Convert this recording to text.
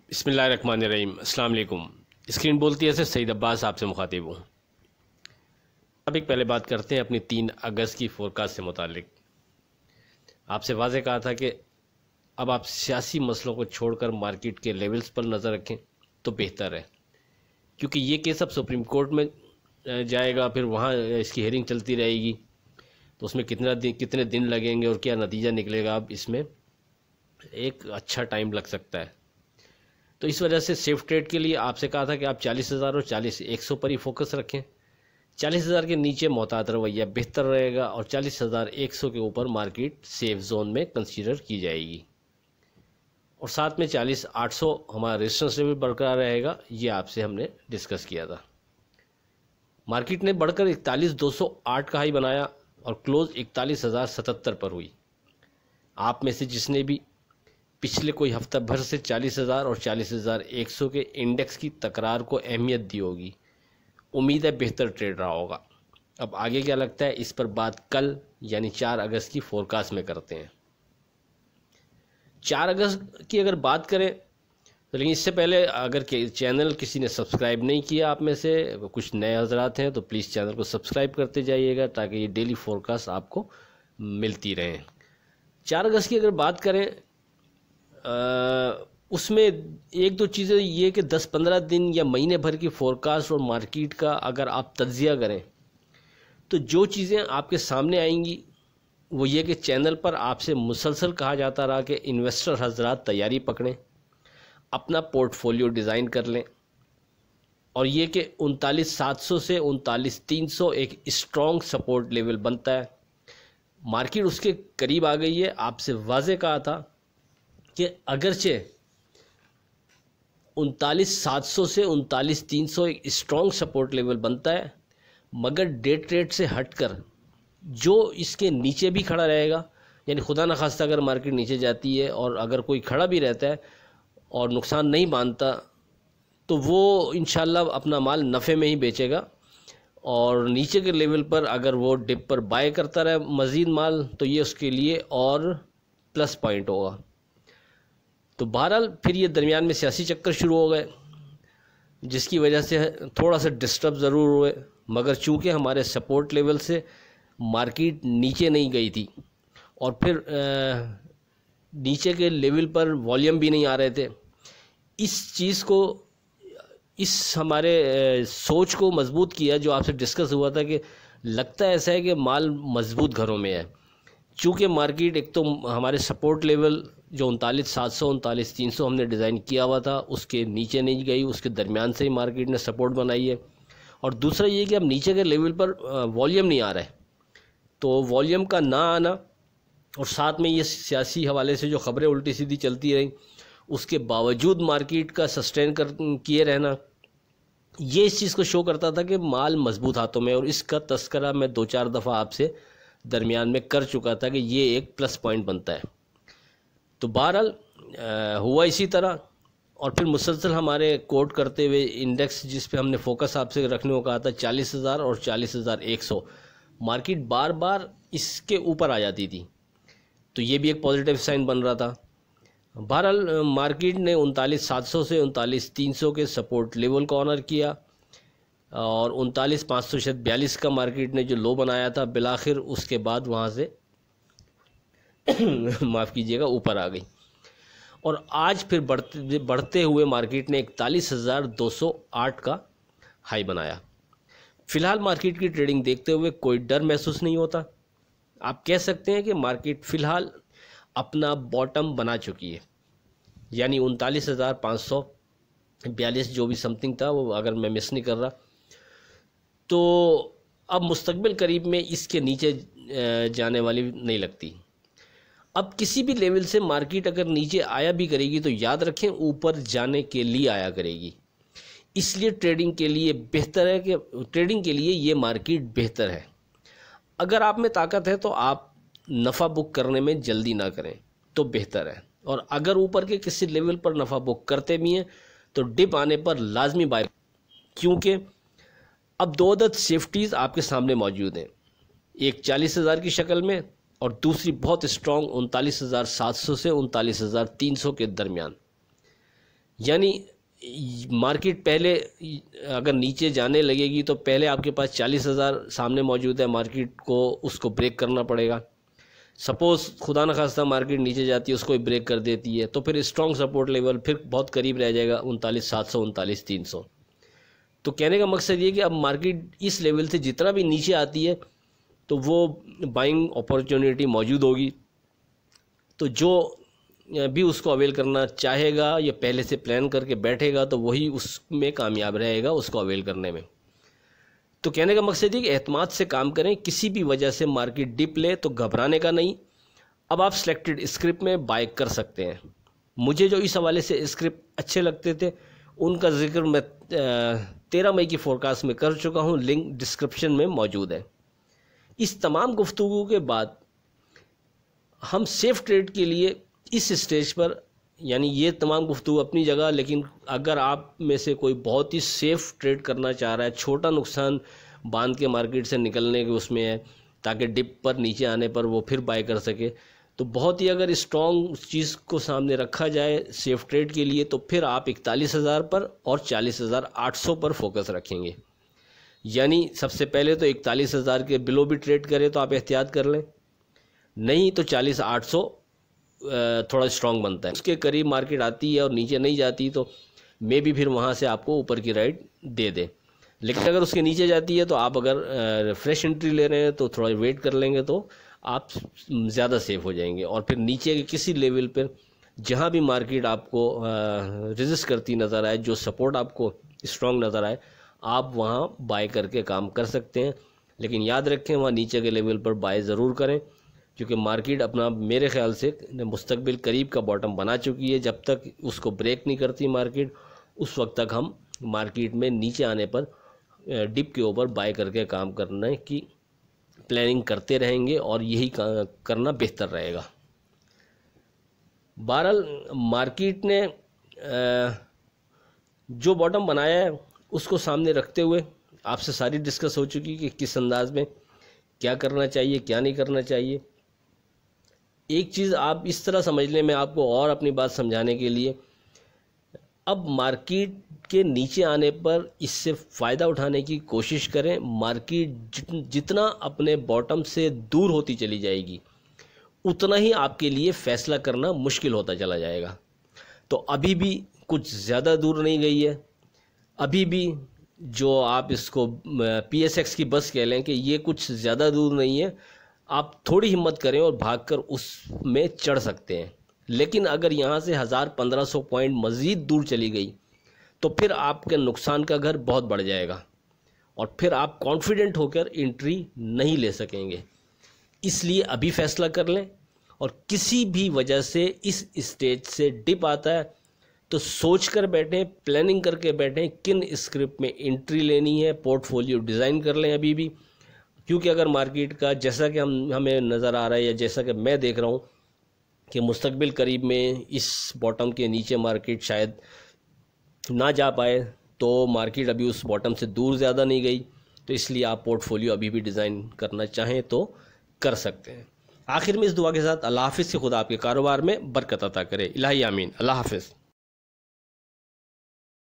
बिस्मिल्लाहिर्रहमानिर्रहीम। अस्सलाम वालेकुम। स्क्रीन बोलती है सईद अब्बास आपसे मुखातिब हूँ। अब एक पहले बात करते हैं अपनी 3 अगस्त की फोरकास्ट से मुतालिक। आपसे वाज़े कहा था कि अब आप सियासी मसलों को छोड़कर मार्केट के लेवल्स पर नज़र रखें तो बेहतर है, क्योंकि ये केस अब सुप्रीम कोर्ट में जाएगा, फिर वहाँ इसकी हेयरिंग चलती रहेगी, तो उसमें कितने दिन लगेंगे और क्या नतीजा निकलेगा, अब इसमें एक अच्छा टाइम लग सकता है। तो इस वजह से सेफ ट्रेड के लिए आपसे कहा था कि आप 40,000 और 40,100 पर ही फोकस रखें। 40,000 के नीचे मोहतात रवैया बेहतर रहेगा और 40,100 के ऊपर मार्केट सेफ जोन में कंसीडर की जाएगी। और साथ में 40,800 हमारा रेजिस्टेंस लेवल बरकरार रहेगा, ये आपसे हमने डिस्कस किया था। मार्केट ने बढ़कर 41,208 का हाई बनाया और क्लोज 41,077 पर हुई। आप में से जिसने भी पिछले कोई हफ्ता भर से 40,000 और 40,100 के इंडेक्स की तकरार को अहमियत दी होगी, उम्मीद है बेहतर ट्रेड रहा होगा। अब आगे क्या लगता है, इस पर बात कल यानी 4 अगस्त की फोरकास्ट में करते हैं। 4 अगस्त की अगर बात करें तो, लेकिन इससे पहले अगर चैनल किसी ने सब्सक्राइब नहीं किया आप में से कुछ नए हजरात हैं तो प्लीज़ चैनल को सब्सक्राइब करते जाइएगा, ताकि ये डेली फोरकास्ट आपको मिलती रहे। 4 अगस्त की अगर बात करें उसमें एक दो चीज़ें ये कि 10-15 दिन या महीने भर की फोरकास्ट और मार्केट का अगर आप तज्जिया करें तो जो चीज़ें आपके सामने आएंगी वो ये कि चैनल पर आपसे मुसलसल कहा जाता रहा कि इन्वेस्टर हजरात तैयारी पकड़ें, अपना पोर्टफोलियो डिज़ाइन कर लें, और ये कि 39,700 से 39,300 एक स्ट्रॉन्ग सपोर्ट लेवल बनता है। मार्केट उसके करीब आ गई है। आपसे वाज़े कहा था कि अगरचे 39,700 से 39,300 एक स्ट्रॉन्ग सपोर्ट लेवल बनता है, मगर डे ट्रेड से हटकर जो इसके नीचे भी खड़ा रहेगा, यानी खुदा न खास्ता अगर मार्केट नीचे जाती है और अगर कोई खड़ा भी रहता है और नुकसान नहीं मानता, तो वो इंशाल्लाह अपना माल नफ़े में ही बेचेगा, और नीचे के लेवल पर अगर वो डिप पर बाय करता रहे मज़ीद माल, तो ये उसके लिए और प्लस पॉइंट होगा। तो बहरहाल फिर ये दरमियान में सियासी चक्कर शुरू हो गए, जिसकी वजह से थोड़ा सा डिस्टर्ब ज़रूर हुए, मगर चूंकि हमारे सपोर्ट लेवल से मार्केट नीचे नहीं गई थी और फिर नीचे के लेवल पर वॉल्यूम भी नहीं आ रहे थे, इस चीज़ को, इस हमारे सोच को मजबूत किया जो आपसे डिस्कस हुआ था कि लगता ऐसा है कि माल मजबूत घरों में है। चूँकि मार्केट एक तो हमारे सपोर्ट लेवल जो 39,700 39,300 हमने डिज़ाइन किया हुआ था उसके नीचे नहीं गई, उसके दरमियान से ही मार्केट ने सपोर्ट बनाई है। और दूसरा ये कि अब नीचे के लेवल पर वॉल्यूम नहीं आ रहा है, तो वॉल्यूम का ना आना और साथ में ये सियासी हवाले से जो ख़बरें उल्टी सीधी चलती रही, उसके बावजूद मार्केट का सस्टेन कर किए रहना, ये इस चीज़ को शो करता था कि माल मजबूत हाथों में। और इसका तस्करा मैं 2-4 दफ़ा आपसे दरमियान में कर चुका था कि ये एक प्लस पॉइंट बनता है। तो बहरहाल हुआ इसी तरह, और फिर मुसलसल हमारे कोट करते हुए इंडेक्स जिस पे हमने फोकस आपसे रखने को कहा था 40,000 और 40,100, मार्केट बार बार इसके ऊपर आ जाती थी, तो ये भी एक पॉजिटिव साइन बन रहा था। बहरहाल मार्केट ने 39,700 से 39,300 के सपोर्ट लेवल को ऑनर किया, और 39,542 का मार्केट ने जो लो बनाया था बिलाखिर उसके बाद वहाँ से माफ़ कीजिएगा ऊपर आ गई, और आज फिर बढ़ते हुए मार्केट ने 41,208 का हाई बनाया। फ़िलहाल मार्केट की ट्रेडिंग देखते हुए कोई डर महसूस नहीं होता। आप कह सकते हैं कि मार्केट फ़िलहाल अपना बॉटम बना चुकी है, यानी 39,542 जो भी समथिंग था, वो अगर मैं मिस नहीं कर रहा, तो अब मुस्तकबिल करीब में इसके नीचे जाने वाली नहीं लगती। अब किसी भी लेवल से मार्केट अगर नीचे आया भी करेगी तो याद रखें ऊपर जाने के लिए आया करेगी, इसलिए ट्रेडिंग के लिए बेहतर है कि ट्रेडिंग के लिए ये मार्केट बेहतर है। अगर आप में ताकत है तो आप नफ़ा बुक करने में जल्दी ना करें तो बेहतर है, और अगर ऊपर के किसी लेवल पर नफ़ा बुक करते भी हैं तो डिप आने पर लाजमी बाय, क्योंकि अब 2 अदद सेफ्टीज़ आपके सामने मौजूद हैं, एक 40,000 की शक्ल में और दूसरी बहुत स्ट्रॉन्ग 39,700 से 39,300 के दरमियान। यानी मार्केट पहले अगर नीचे जाने लगेगी तो पहले आपके पास 40,000 सामने मौजूद है, मार्केट को उसको ब्रेक करना पड़ेगा। सपोज़ खुदा न खास्ता मार्केट नीचे जाती है, उसको ब्रेक कर देती है, तो फिर स्ट्रॉन्ग सपोर्ट लेवल फिर बहुत करीब रह जाएगा 39,700 39,300। तो कहने का मकसद ये कि अब मार्केट इस लेवल से जितना भी नीचे आती है तो वो बाइंग अपॉर्चुनिटी मौजूद होगी। तो जो भी उसको अवेल करना चाहेगा या पहले से प्लान करके बैठेगा तो वही उसमें कामयाब रहेगा उसको अवेल करने में। तो कहने का मकसद ये कि एतमाद से काम करें, किसी भी वजह से मार्केट डिप ले तो घबराने का नहीं। अब आप सिलेक्टेड स्क्रिप्ट में बाय कर सकते हैं। मुझे जो इस हवाले से स्क्रिप्ट अच्छे लगते थे उनका जिक्र मैं 13 मई की फोरकास्ट में कर चुका हूँ, लिंक डिस्क्रिप्शन में मौजूद है। इस तमाम गुफ्तगू के बाद हम सेफ ट्रेड के लिए इस स्टेज पर, यानी ये तमाम गुफ्तगू अपनी जगह, लेकिन अगर आप में से कोई बहुत ही सेफ ट्रेड करना चाह रहा है, छोटा नुकसान बांध के मार्केट से निकलने के उसमें है ताकि डिप पर नीचे आने पर वो फिर बाय कर सके, तो बहुत ही अगर स्ट्रॉन्ग चीज़ को सामने रखा जाए सेफ ट्रेड के लिए तो फिर आप 41,000 पर और 40,800 पर फोकस रखेंगे। यानी सबसे पहले तो 41,000 के बिलो भी ट्रेड करें तो आप एहतियात कर लें, नहीं तो 40,800 थोड़ा स्ट्रॉन्ग बनता है। उसके करीब मार्केट आती है और नीचे नहीं जाती तो मे भी फिर वहाँ से आपको ऊपर की राइड दे दे। लेकिन अगर उसके नीचे जाती है तो आप अगर फ्रेश एंट्री ले रहे हैं तो थोड़ा वेट कर लेंगे तो आप ज़्यादा सेफ हो जाएंगे। और फिर नीचे के किसी लेवल पर जहाँ भी मार्केट आपको रेजिस्ट करती नज़र आए, जो सपोर्ट आपको स्ट्रॉन्ग नज़र आए, आप वहाँ बाय करके काम कर सकते हैं। लेकिन याद रखें वहाँ नीचे के लेवल पर बाय ज़रूर करें, क्योंकि मार्केट अपना मेरे ख्याल से मुस्तकबिल करीब का बॉटम बना चुकी है। जब तक उसको ब्रेक नहीं करती मार्केट, उस वक्त तक हम मार्केट में नीचे आने पर डिप के ऊपर बाय करके काम करने की प्लानिंग करते रहेंगे और यही करना बेहतर रहेगा। बहरहाल मार्केट ने जो बॉटम बनाया है उसको सामने रखते हुए आपसे सारी डिस्कस हो चुकी कि किस अंदाज में क्या करना चाहिए, क्या नहीं करना चाहिए। एक चीज़ आप इस तरह समझ लें, मैं आपको और अपनी बात समझाने के लिए, अब मार्केट के नीचे आने पर इससे फ़ायदा उठाने की कोशिश करें। मार्केट जितना अपने बॉटम से दूर होती चली जाएगी उतना ही आपके लिए फ़ैसला करना मुश्किल होता चला जाएगा। तो अभी भी कुछ ज़्यादा दूर नहीं गई है, अभी भी जो आप इसको PSX की बस कह लें कि ये कुछ ज़्यादा दूर नहीं है। आप थोड़ी हिम्मत करें और भागकर उसमें चढ़ सकते हैं। लेकिन अगर यहाँ से 1000-1500 पॉइंट मज़ीद दूर चली गई तो फिर आपके नुकसान का घर बहुत बढ़ जाएगा और फिर आप कॉन्फिडेंट होकर एंट्री नहीं ले सकेंगे। इसलिए अभी फ़ैसला कर लें, और किसी भी वजह से इस स्टेज से डिप आता है तो सोच कर बैठें, प्लानिंग करके बैठें किन स्क्रिप्ट में एंट्री लेनी है, पोर्टफोलियो डिज़ाइन कर लें अभी भी। क्योंकि अगर मार्केट का जैसा कि हमें नज़र आ रहा है या जैसा कि मैं देख रहा हूँ कि मुस्तकबिल करीब में इस बॉटम के नीचे मार्केट शायद ना जा पाए, तो मार्केट अभी उस बॉटम से दूर ज़्यादा नहीं गई, तो इसलिए आप पोर्टफोलियो अभी भी डिज़ाइन करना चाहें तो कर सकते हैं। आखिर में इस दुआ के साथ अल्लाह हाफ़िज़ से खुदा आपके कारोबार में बरकत अता करे। इलाही आमीन। अल्लाह हाफ़िज़।